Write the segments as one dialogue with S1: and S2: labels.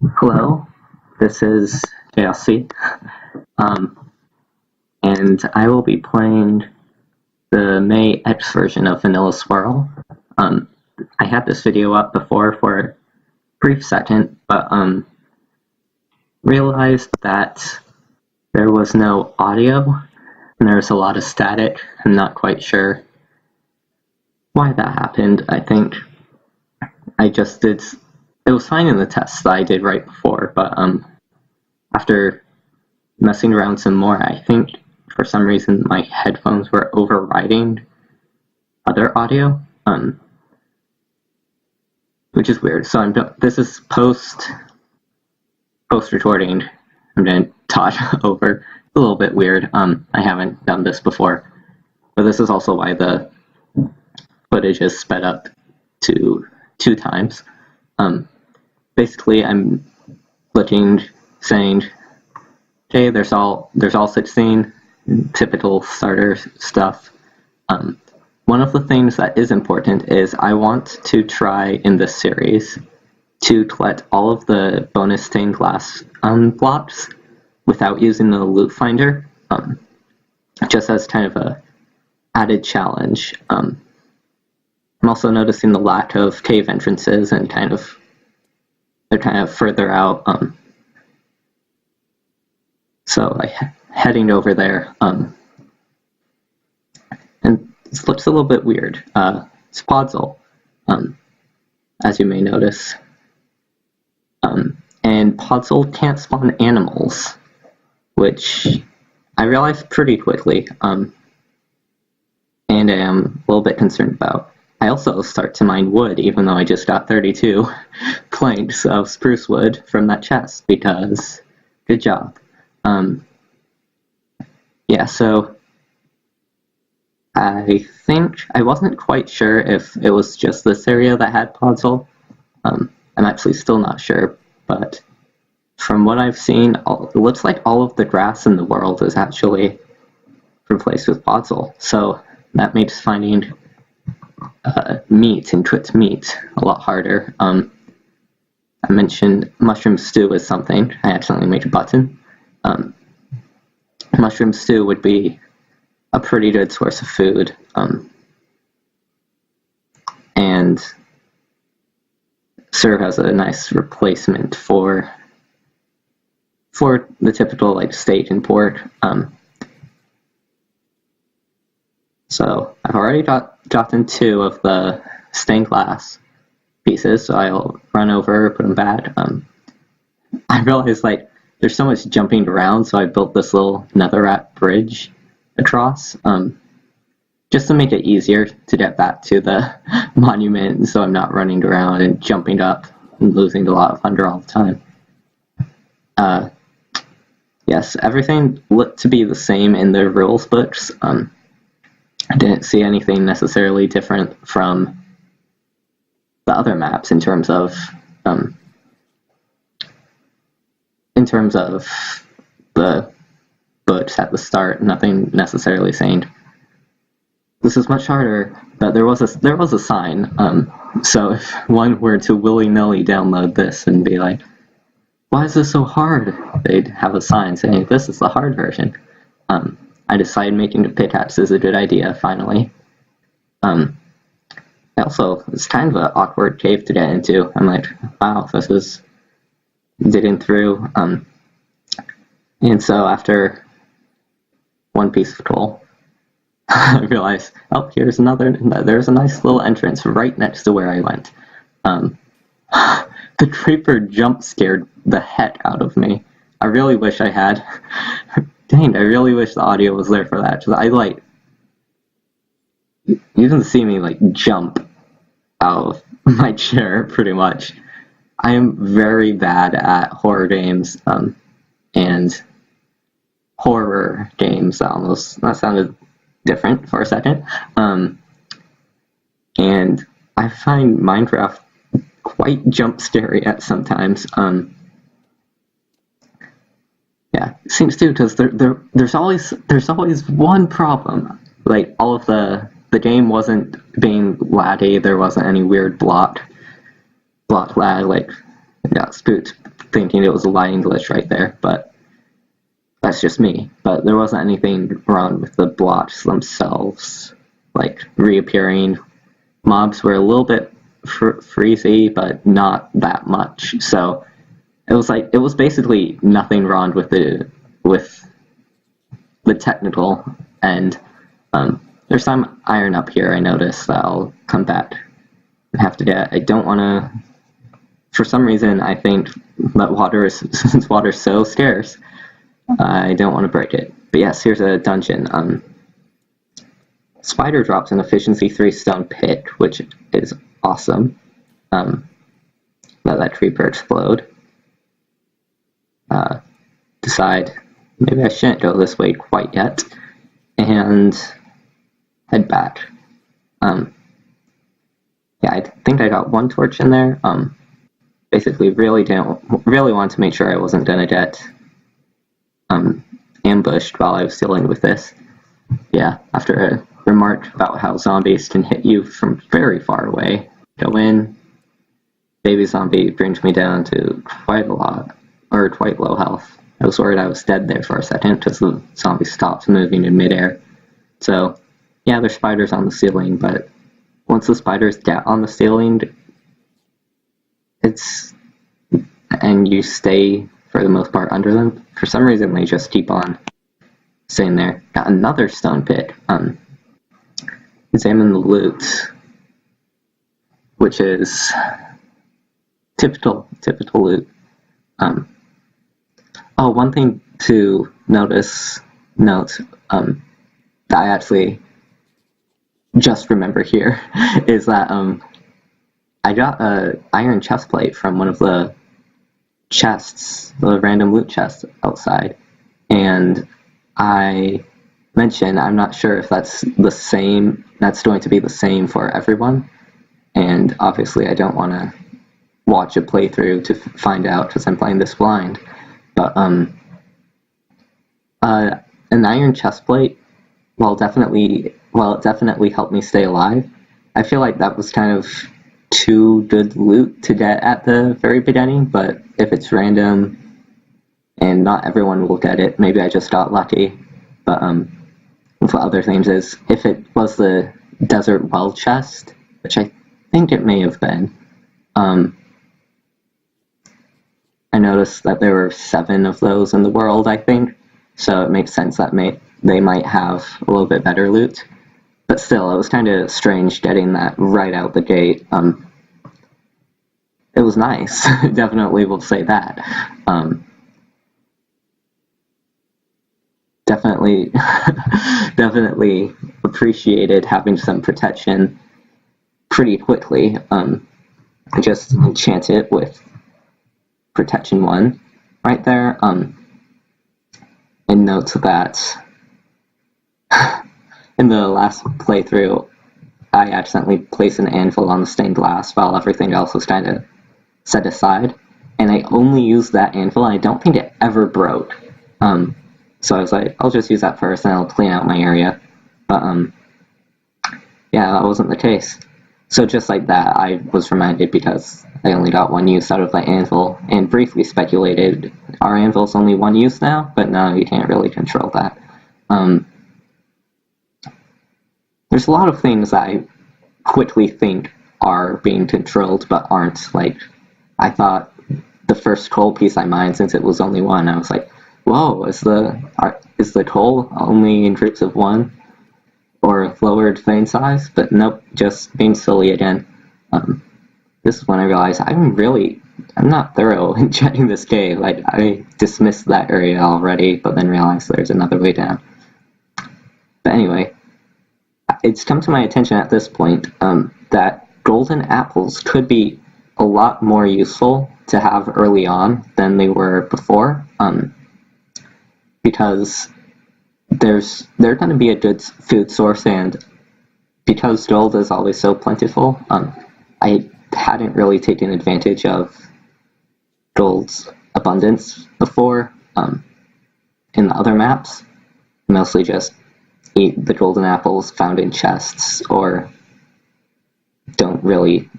S1: Hello, this is JLC, and I will be playing the May16X version of Vanilla Swirl. I had this video up before for a brief second, but realized that there was no audio, and there was a lot of static. I'm not quite sure why that happened. I think I just did. It was fine in the test that I did right before, but after messing around some more, I think for some reason my headphones were overriding other audio, which is weird. So this is post recording. I'm gonna talk over. A little bit weird. I haven't done this before, but this is also why the footage is sped up to 2 times. Basically, I'm saying, okay, there's all 16 typical starter stuff. One of the things that is important is I want to try in this series to collect all of the bonus stained glass blocks without using the loot finder, just as kind of a added challenge. I'm also noticing the lack of cave entrances and they're kind of further out. So like heading over there, and this looks a little bit weird. It's Podzol, as you may notice. And Podzol can't spawn animals, which I realized pretty quickly, and I am a little bit concerned about. I also start to mine wood, even though I just got 32 planks of spruce wood from that chest, because good job. Yeah, so I think I wasn't quite sure if it was just this area that had Podzol. I'm actually still not sure, but from what I've seen, it looks like all of the grass in the world is actually replaced with Podzol. So that makes finding meat and cooked meat a lot harder. I mentioned mushroom stew is something. I accidentally made a button. Mushroom stew would be a pretty good source of food, and serve as a nice replacement for the typical like steak and pork. So I've already gotten 2 of the stained glass pieces, so I'll run over, put them back. I realized like there's so much jumping around, so I built this little netherrack bridge across, just to make it easier to get back to the monument, so I'm not running around and jumping up and losing a lot of thunder all the time. Yes, everything looked to be the same in the rules books. I didn't see anything necessarily different from the other maps in terms of the books at the start. Nothing necessarily saying this is much harder, but there was a sign. So if one were to willy-nilly download this and be like, why is this so hard? They'd have a sign saying this is the hard version. I decided making a pickaxe is a good idea, finally. Also, it's kind of an awkward cave to get into. I'm like, wow, this is digging through. And so after one piece of coal, I realized, oh, there's a nice little entrance right next to where I went. The creeper jump scared the heck out of me. I really wish I had. Dang, I really wish the audio was there for that. Cause you can see me like jump out of my chair pretty much. I am very bad at horror games, and horror games. That sounded different for a second. And I find Minecraft quite jump scary at sometimes. Yeah, it seems too, because there's always one problem. Like all of the game wasn't being laggy. There wasn't any weird block lag. Like got spooked thinking it was a lighting glitch right there, but that's just me. But there wasn't anything wrong with the blocks themselves, like reappearing. Mobs were a little bit freezy, but not that much. So it was basically nothing wrong with the technical end. There's some iron up here I noticed that I'll come back and have to get. I don't want to. For some reason, I think that since water's so scarce, I don't want to break it. But yes, here's a dungeon. Spider drops an efficiency 3 stone pit, which is awesome. Let that creeper explode. Decide maybe I shouldn't go this way quite yet, and head back. Yeah, I think I got 1 torch in there. Basically, really want to make sure I wasn't gonna get ambushed while I was dealing with this. Yeah, after a remark about how zombies can hit you from very far away, go in. Baby zombie brings me down to quite low health. I was worried I was dead there for a second because the zombie stopped moving in midair. So, yeah, there's spiders on the ceiling, but once the spiders get on the ceiling, and you stay for the most part under them, for some reason they just keep on staying there. Got another stone pit. Examine the loot, which is typical loot. Oh, one thing to note, that I actually just remember here is that I got an iron chest plate from one of the chests, the random loot chests outside, and I mentioned I'm not sure if that's going to be the same for everyone, and obviously I don't want to watch a playthrough to find out because I'm playing this blind. But an iron chest plate, while it definitely helped me stay alive, I feel like that was kind of too good loot to get at the very beginning. But if it's random and not everyone will get it, maybe I just got lucky. But with other things is, if it was the desert well chest, which I think it may have been, I noticed that there were 7 of those in the world, I think, so it makes sense that they might have a little bit better loot. But still, it was kind of strange getting that right out the gate. It was nice, definitely will say that. Definitely appreciated having some protection pretty quickly. I just enchant it with protection 1 right there. And note that in the last playthrough, I accidentally placed an anvil on the stained glass while everything else was kind of set aside, and I only used that anvil. I don't think it ever broke. So I was like, I'll just use that first and I'll clean out my area. But yeah, that wasn't the case. So just like that, I was reminded because I only got 1 use out of the anvil, and briefly speculated, our anvil's only 1 use now, but no, you can't really control that. There's a lot of things that I quickly think are being controlled, but aren't. Like, I thought the first coal piece I mined, since it was only 1, I was like, whoa, is the coal only in groups of 1? Or lowered vein size? But nope, just being silly again. This is when I realized I'm not thorough in checking this game. Like, I dismissed that area already, but then realized there's another way down. But anyway, it's come to my attention at this point that golden apples could be a lot more useful to have early on than they were before, because they're going to be a good food source, and because gold is always so plentiful, I hadn't really taken advantage of gold's abundance before in the other maps. Mostly just eat the golden apples found in chests, or don't really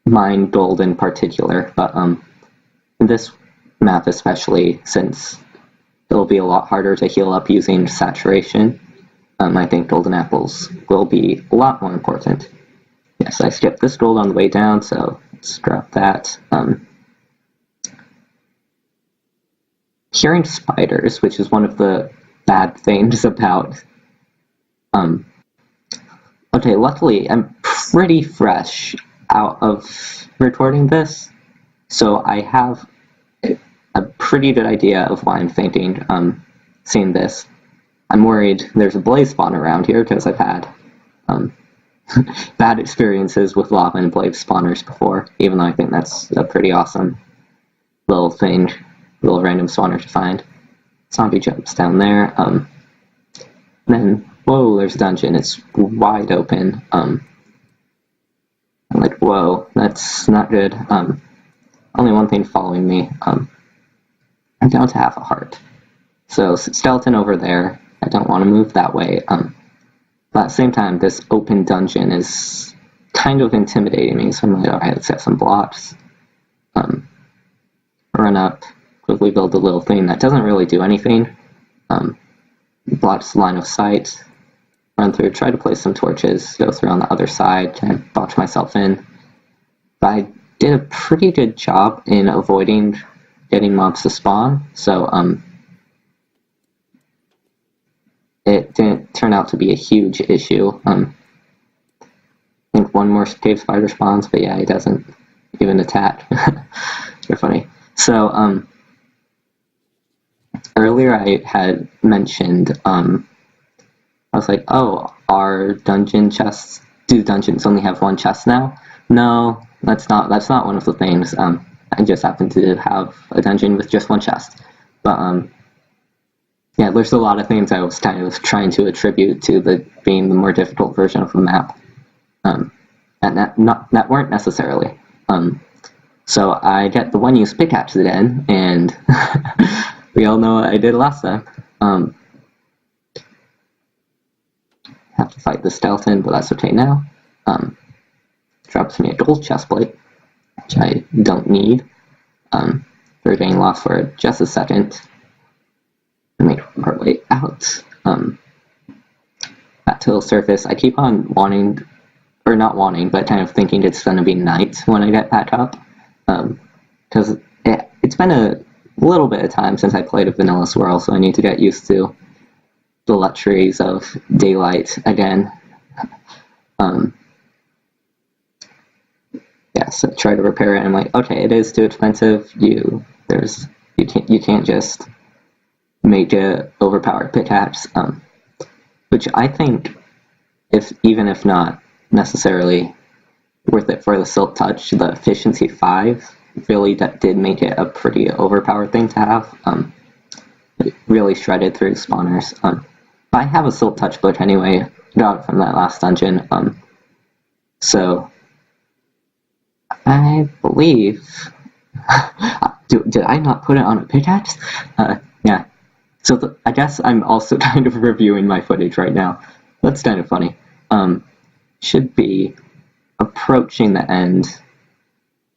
S1: mine gold in particular. But In this map especially, since it'll be a lot harder to heal up using saturation, I think golden apples will be a lot more important. Yes, I skipped this gold on the way down, so let's drop that. Hearing spiders, which is one of the bad things about... Okay, luckily I'm pretty fresh out of recording this, so I have a pretty good idea of why I'm fainting seeing this. I'm worried there's a blaze spawn around here because I've had bad experiences with lava and blaze spawners before, even though I think that's a pretty awesome little thing, little random spawner to find. Zombie jumps down there. Then, whoa, there's a dungeon. It's wide open. I'm like, whoa, that's not good. Only one thing following me. I'm down to half a heart. So, skeleton over there. I don't want to move that way. But at the same time, this open dungeon is kind of intimidating me. So I'm like, alright, let's get some blocks. Run up, quickly build a little thing that doesn't really do anything. Blocks line of sight. Run through, try to place some torches, go through on the other side, kind of box myself in. But I did a pretty good job in avoiding getting mobs to spawn, so it didn't turn out to be a huge issue. I think one more cave spider spawns, but yeah, he doesn't even attack. They're funny. So, earlier I had mentioned, I was like, oh, are dungeon chests, do dungeons only have one chest now? No, that's not one of the things. I just happen to have a dungeon with just one chest. But, yeah, there's a lot of things I was kind of trying to attribute to being the more difficult version of the map. And that weren't necessarily. So I get the one-use pickaxe again, and we all know what I did last time. Have to fight the skeleton, but that's okay now. Drops me a gold chestplate, which I don't need. We're getting lost for just a second. Make our way out. Back to the surface. I keep on wanting, or not wanting, but kind of thinking it's going to be night when I get back up. Because it's been a little bit of time since I played a vanilla Swirl, so I need to get used to the luxuries of daylight again. Yeah, so try to repair it, and I'm like, okay, it is too expensive. You can't just make a overpowered pickaxe, which I think, even if not necessarily worth it for the Silk Touch, the Efficiency 5 really did make it a pretty overpowered thing to have. It really shredded through spawners. But I have a Silk Touch book anyway, got it from that last dungeon, so I believe... did I not put it on a pickaxe? Yeah. So I guess I'm also kind of reviewing my footage right now. That's kind of funny. Should be approaching the end.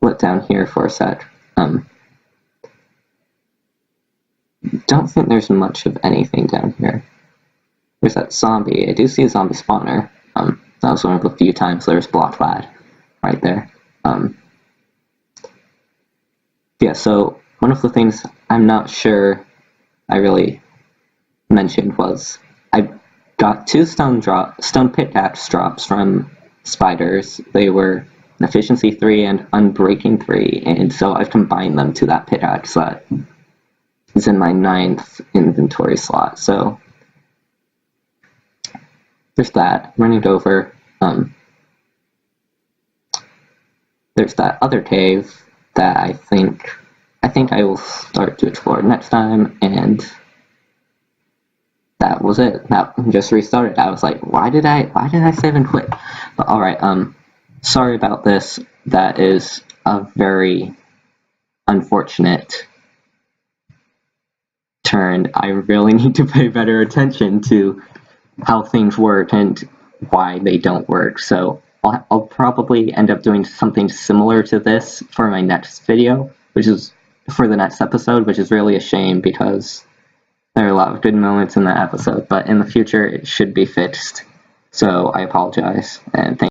S1: Look down here for a sec. Don't think there's much of anything down here. There's that zombie. I do see a zombie spawner. That was one of the few times there's block lad right there. Yeah, so one of the things I'm not sure I really mentioned was I got 2 stone pickaxe drops from spiders. They were an Efficiency 3 and Unbreaking 3, and so I've combined them to that pickaxe that is in my 9th inventory slot. So there's that. Running over. There's that other cave that I think I will start to explore next time, and that was it. That just restarted. I was like, why did I save and quit? But alright, sorry about this. That is a very unfortunate turn. I really need to pay better attention to how things work and why they don't work. So I'll probably end up doing something similar to this for my next video, which is for the next episode, which is really a shame because there are a lot of good moments in that episode, but in the future it should be fixed. So I apologize, and thank